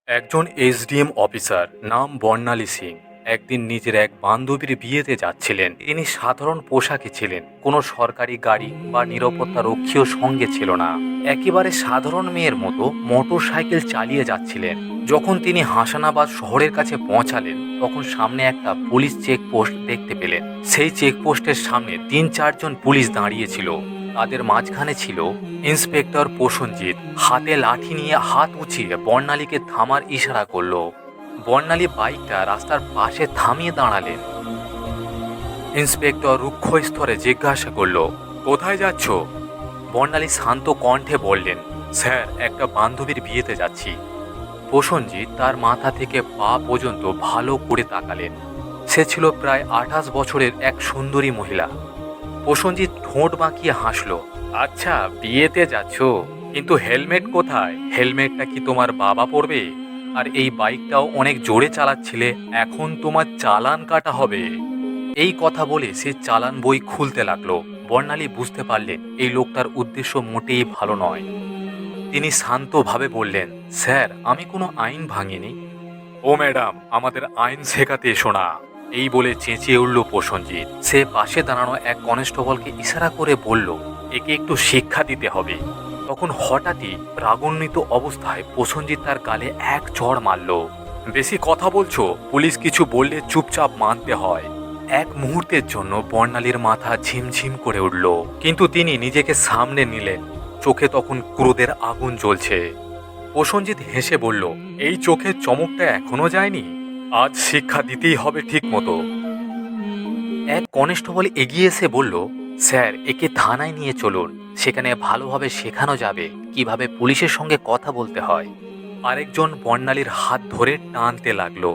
একজন SDM officer নাম বর্ণালী সিং একদিন নিজের এক বান্ধবীর বিয়েতে যাচ্ছিলেন। তিনি সাধারণ পোশাকে ছিলেন, কোনো সরকারি গাড়ি বা নিরাপত্তা রক্ষীও সঙ্গে ছিল না। একেবারে সাধারণ মেয়ের মতো মোটর সাইকেল চালিয়ে যাচ্ছিলেন। যখন তিনি হাসানাবাদ শহরের কাছে পৌঁছালেন তখন সামনে একটা পুলিশ চেকপোস্ট দেখতে পেলেন। সেই চেকপোস্টের সামনে ৩-৪ জন পুলিশ দাঁড়িয়েছিল। তাদের মাঝখানে ছিল ইন্সপেক্টর প্রসেনজিৎ। হাতে লাঠি নিয়ে হাত উঁচিয়ে বর্ণালীকে থামার ইশারা করলো। বর্ণালী বাইকটা রাস্তার পাশে থামিয়ে দাঁড়ালেন। ইন্সপেক্টর রুক্ষ স্তরে জিজ্ঞাসা করলো, কোথায় যাচ্ছ? বর্ণালী শান্ত কণ্ঠে বললেন, স্যার, একটা বান্ধবীর বিয়েতে যাচ্ছি। প্রসেনজিৎ তার মাথা থেকে পা পর্যন্ত ভালো করে তাকালেন। সে ছিল প্রায় 28 বছরের এক সুন্দরী মহিলা। প্রসেনজিৎ ঠোঁট বাঁকিয়ে হাসলো, আচ্ছা, বিয়েতে যাচ্ছ, কিন্তু হেলমেট কোথায়? হেলমেটটা কি তোমার বাবা পরবে? আর এই বাইকটাও অনেক জোরে চালাচ্ছিলে, এখন তোমার চালান কাটা হবে। এই কথা বলে সে চালান বই খুলতে লাগলো। বর্ণালী বুঝতে পারলেন এই লোকটার উদ্দেশ্য মোটেই ভালো নয়। তিনি শান্তভাবে বললেন, স্যার, আমি কোনো আইন ভাঙিনি। ও ম্যাডাম, আমাদের আইন শেখাতে এসো না। এই বলে চেঁচিয়ে উঠল প্রসেনজিৎ। সে পাশে দাঁড়ানো এক কনস্টেবলকে ইশারা করে বলল, একে একটু শিক্ষা দিতে হবে। তখন হঠাৎই রাগান্বিত অবস্থায় প্রসেনজিৎ তার গালে এক চড় মারল। বেশি কথা বলছো, পুলিশ কিছু বললে চুপচাপ মানতে হয়। এক মুহূর্তের জন্য বর্ণালীর মাথা ঝিমঝিম করে উঠল, কিন্তু তিনি নিজেকে সামনে নিলেন। চোখে তখন ক্রোধের আগুন জ্বলছে। প্রসেনজিৎ হেসে বলল, এই চোখের চমকটা এখনো যায়নি? আজ শিক্ষা দিতেই হবে ঠিক মতো। এক কনস্টেবল এগিয়ে এসে বলল, স্যার, একে থানায় নিয়ে চলুন, সেখানে ভালোভাবে শেখানো যাবে কিভাবে পুলিশের সঙ্গে কথা বলতে হয়। আরেকজন বর্ণালীর হাত ধরে টানতে লাগলো।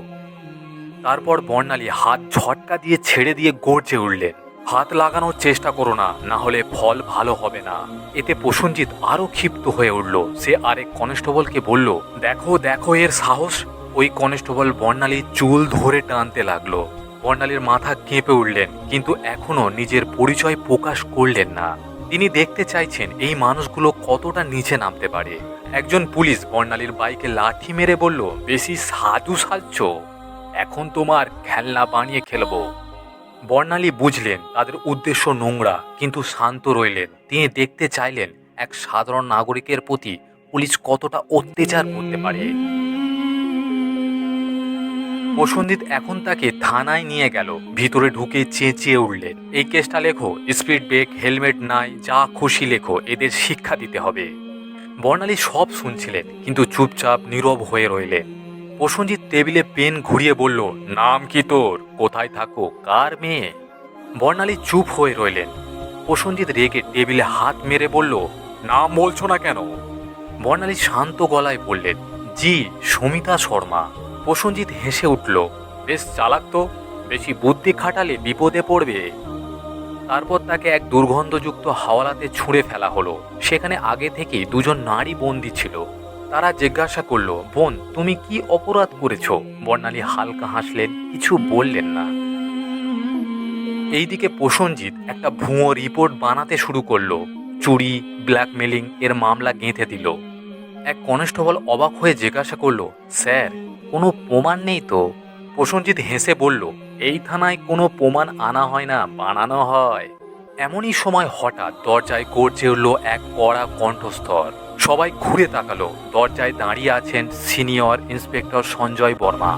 তারপর বর্ণালী হাত ঝটকা দিয়ে ছেড়ে দিয়ে গর্জে উঠলেন, হাত লাগানোর চেষ্টা করো না, না হলে ফল ভালো হবে না। এতে প্রসেনজিৎ আরো ক্ষিপ্ত হয়ে উঠল। সে আরেক কনস্টেবলকে বলল, দেখো দেখো এর সাহস। ওই কনস্টেবল বর্ণালীর চুল ধরে টানতে লাগলো। বর্ণালীর মাথা কেঁপে উঠলেন, কিন্তু এখনো নিজের পরিচয় প্রকাশ করলেন না। তিনি দেখতে চাইছেন এই মানুষগুলো কতটা নিচে নামতে পারে। একজন পুলিশ বর্ণালীর বাইকে লাঠি মেরে বলল, বেশি সাধু সাজছ, এখন তোমার খেলনা বানিয়ে খেলবো। বর্ণালী বুঝলেন তাদের উদ্দেশ্য নোংরা, কিন্তু শান্ত রইলেন। তিনি দেখতে চাইলেন এক সাধারণ নাগরিকের প্রতি পুলিশ কতটা অত্যাচার করতে পারে। প্রসেনজিৎ এখন তাকে থানায় নিয়ে গেল। ভিতরে ঢুকে চেঁচিয়ে উঠলেন, এই কেসটা লেখো, স্পিড ব্রেক, হেলমেট নাই, যা খুশি লেখো, এদের শিক্ষা দিতে হবে। বর্ণালী সব শুনছিলেন, কিন্তু চুপচাপ নীরব হয়ে রইলেন। প্রসেনজিৎ টেবিলে পেন ঘুরিয়ে বলল, নাম কি তোর? কোথায় থাকো? কার মেয়ে? বর্ণালী চুপ হয়ে রইলেন। প্রসেনজিৎ রেগে টেবিলে হাত মেরে বলল, নাম বলছো না কেন? বর্ণালী শান্ত গলায় বললেন, জি, সুমিতা শর্মা। প্রসেনজিৎ হেসে উঠল, বেশ চালাক তো, বেশি বুদ্ধি খাটালে বিপদে পড়বে। তারপর তাকে এক দুর্গন্ধযুক্ত হাওয়ালাতে ছুঁড়ে ফেলা হলো। সেখানে আগে থেকেই দুজন নারী বন্দী ছিল। তারা জিজ্ঞাসা করলো, বোন, তুমি কি অপরাধ করেছো? বর্ণালী হালকা হাসলেন, কিছু বললেন না। এইদিকে প্রসেনজিৎ একটা ভুয়ো রিপোর্ট বানাতে শুরু করলো। চুরি, ব্ল্যাকমেলিং এর মামলা গেঁথে দিল। এক কনস্টেবল অবাক হয়ে জিজ্ঞাসা করলো, স্যার, কোনো প্রমাণ নেই তো? প্রসেনজিৎ হেসে বলল, এই থানায় কোনো প্রমাণ আনা হয় না, বানানো হয়। এমনই সময় হঠাৎ দরজায় গর্জে উঠল এক কড়া কণ্ঠস্বর। সবাই ঘুরে তাকালো। দরজায় দাঁড়িয়ে আছেন সিনিয়র ইন্সপেক্টর সঞ্জয় বর্মা।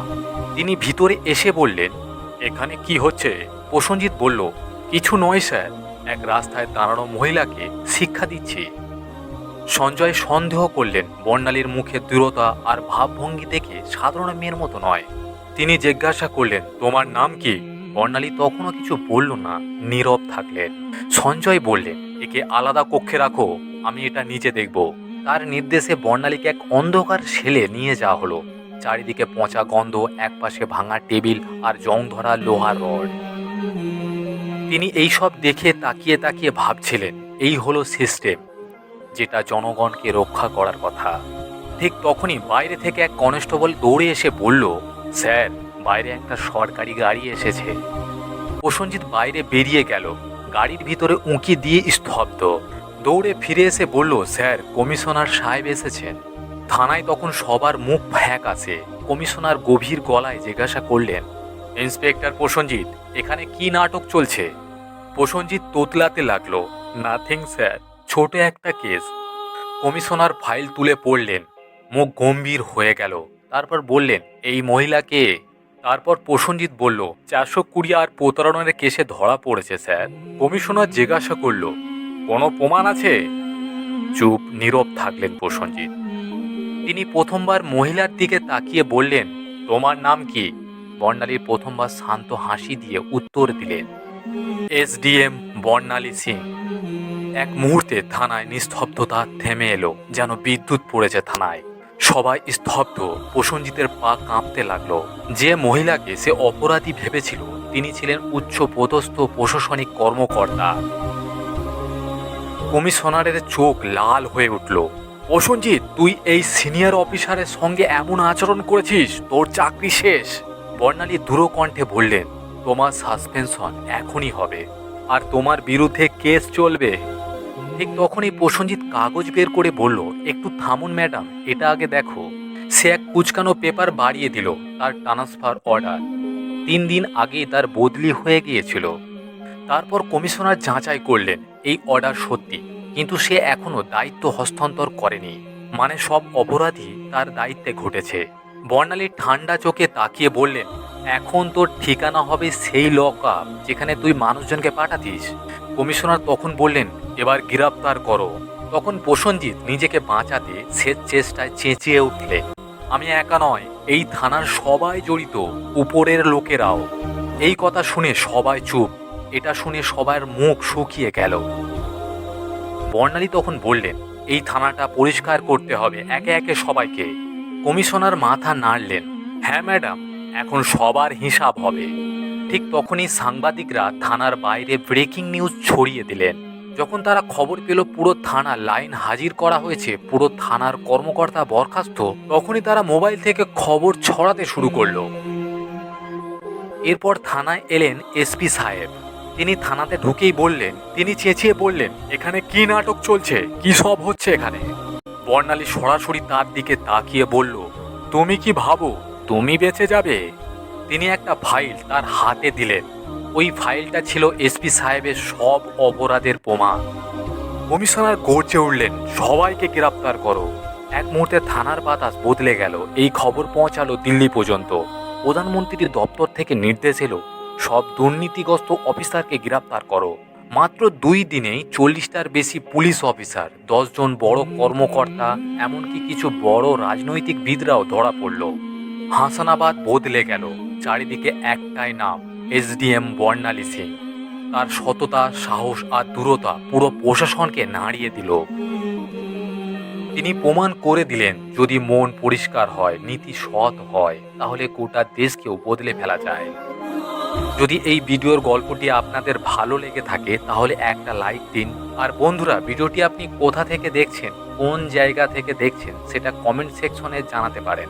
তিনি ভিতরে এসে বললেন, এখানে কি হচ্ছে? প্রসেনজিৎ বলল, কিছু নয় স্যার, এক রাস্তায় দাঁড়ানো মহিলাকে শিক্ষা দিচ্ছি। সঞ্জয় সন্দেহ করলেন, বর্ণালীর মুখে দৃঢ়তা আর ভাবভঙ্গি দেখে সাধারণ মেয়ের মতো নয়। তিনি জিজ্ঞাসা করলেন, তোমার নাম কি? বর্ণালী তখনও কিছু বলল না, নীরব থাকলেন। সঞ্জয় বললেন, একে আলাদা কক্ষে রাখো, আমি এটা নিজে দেখব। তার নির্দেশে বর্ণালীকে এক অন্ধকার সেলে নিয়ে যাওয়া হলো। চারিদিকে পচা গন্ধ, একপাশে ভাঙা টেবিল আর জং ধরা লোহার রড। তিনি এইসব দেখে তাকিয়ে তাকিয়ে ভাবছিলেন, এই হলো সিস্টেম যেটা জনগণকে রক্ষা করার কথা। ঠিক তখনই বাইরে থেকে এক কনস্টেবল দৌড়ে এসে বলল, স্যার, বাইরে একটা সরকারি গাড়ি এসেছে। প্রসেনজিৎ বাইরে বেরিয়ে গেল। গাড়ির ভিতরে উঁকি দিয়ে স্তব্ধ। দৌড়ে ফিরে এসে বলল, স্যার, কমিশনার সাহেব এসেছেন। থানায় তখন সবার মুখ ফ্যাক আসে। কমিশনার গভীর গলায় জিজ্ঞাসা করলেন, ইন্সপেক্টর প্রসেনজিৎ, এখানে কি নাটক চলছে? প্রসেনজিৎ তোতলাতে লাগলো, নাথিং স্যার, ছোট একটা কেস। কমিশনার ফাইল তুলে পড়লেন, মুখ গম্ভীর হয়ে গেল। তারপর বললেন, এই মহিলা কে? তারপর প্রসেনজিৎ বলল, 420 আর প্রতারণার কেসে ধরা পড়েছে স্যার। কমিশনার জিজ্ঞাসা করল, কোনো প্রমাণ আছে? চুপ নীরব থাকলেন প্রসেনজিৎ। তিনি প্রথমবার মহিলার দিকে তাকিয়ে বললেন, তোমার নাম কি? বর্ণালী প্রথমবার শান্ত হাসি দিয়ে উত্তর দিলেন, এসডিএম বর্ণালী সিং। এক মুহূর্তে থানায় নিস্তব্ধতা থেমে এলো, যেন বিদ্যুৎ পড়েছে থানায়। সবাই স্তব্ধ। প্রসেনজিতের পা কাঁপতে লাগলো। যে মহিলাকে সে অপরাধী ভেবেছিল, তিনি ছিলেন উচ্চ পদস্থ প্রশাসনিক কর্মকর্তা। কমিশনারের চোখ লাল হয়ে উঠল। প্রসেনজিৎ, তুই এই সিনিয়র অফিসারের সঙ্গে এমন আচরণ করেছিস, তোর চাকরি শেষ। বর্ণালী দৃঢ় কণ্ঠে বললেন, তোমার সাসপেনশন এখনই হবে, আর তোমার বিরুদ্ধে কেস চলবে। ঠিক তখনই প্রসেনজিৎ কাগজ বের করে বলল, একটু থামুন ম্যাডাম, এটা আগে দেখো। সে এক কুচকানো পেপার বাড়িয়ে দিল, তার ট্রান্সফার অর্ডার। 3 দিন আগে তার বদলি হয়ে গিয়েছিল। তারপর কমিশনার যাচাই করলেন, এই অর্ডার সত্যি, কিন্তু সে এখনো দায়িত্ব হস্তান্তর করেনি। মানে সব অপরাধী তার দায়িত্বে ঘটেছে। বর্ণালী ঠান্ডা চোখে তাকিয়ে বললেন, এখন তোর ঠিকানা হবে সেই লক আপ যেখানে তুই মানুষজনকে পাঠাতিস। কমিশনার তখন বললেন, এবার গ্রেপ্তার করো। তখন প্রসেনজিৎ নিজেকে বাঁচাতে শেষ চেষ্টায় চেঁচিয়ে উঠলেন, আমি একা নয়, এই থানার সবাই জড়িত, উপরের লোকেরাও। এই কথা শুনে সবাই চুপ। এটা শুনে সবার মুখ শুকিয়ে গেল। বর্ণালী তখন বললেন, এই থানাটা পরিষ্কার করতে হবে একে একে সবাইকে। কমিশনার মাথা নাড়লেন, হ্যাঁ ম্যাডাম, এখন সবার হিসাব হবে। ঠিক তখনই সাংবাদিকরা থানার বাইরে ব্রেকিং নিউজ ছড়িয়ে দিলেন। যখন তারা খবর পেল পুরো থানা লাইন হাজির করা হয়েছে, পুরো থানার কর্মকর্তা বরখাস্ত, তখনই তারা মোবাইল থেকে খবর ছড়াতে শুরু করলো। এরপর থানায় এলেন এসপি সাহেব। তিনি থানাতে ঢুকেই বললেন, তিনি চেঁচিয়ে বললেন, এখানে কি নাটক চলছে, কি সব হচ্ছে এখানে? বর্ণালী সরাসরি তার দিকে তাকিয়ে বলল, তুমি কি ভাবো তুমি বেঁচে যাবে? তিনি একটা ফাইল তার হাতে দিলেন। ওই ফাইলটা ছিল এসপি সাহেবের সব অপরাধের প্রমাণ। কমিশনার গর্জে উঠলেন, সবাইকে গ্রেপ্তার করো। এক মুহূর্তে থানার বাতাস বদলে গেল। এই খবর পৌঁছালো দিল্লি পর্যন্ত। প্রধানমন্ত্রীর দপ্তর থেকে নির্দেশ এলো, সব দুর্নীতিগ্রস্ত অফিসারকে গ্রেপ্তার করো। মাত্র 2 দিনেই 40টার বেশি পুলিশ অফিসার, 10 জন বড় কর্মকর্তা, এমনকি কিছু বড় রাজনৈতিকবিদরাও ধরা পড়ল। হাসানাবাদ বদলে গেল। চারিদিকে একটাই নাম, এসডিএম বর্ণালী সিং। তার সততা, সাহস আর দূরতা পুরো প্রশাসনকে নাড়িয়ে দিল। তিনি প্রমাণ করে দিলেন, যদি মন পরিষ্কার হয়, নীতি সৎ হয়, তাহলে গোটা দেশকেও বদলে ফেলা যায়। যদি এই ভিডিওর গল্পটি আপনাদের ভালো লেগে থাকে তাহলে একটা লাইক দিন। আর বন্ধুরা, ভিডিওটি আপনি কোথা থেকে দেখছেন, কোন জায়গা থেকে দেখছেন, সেটা কমেন্ট সেকশনে জানাতে পারেন।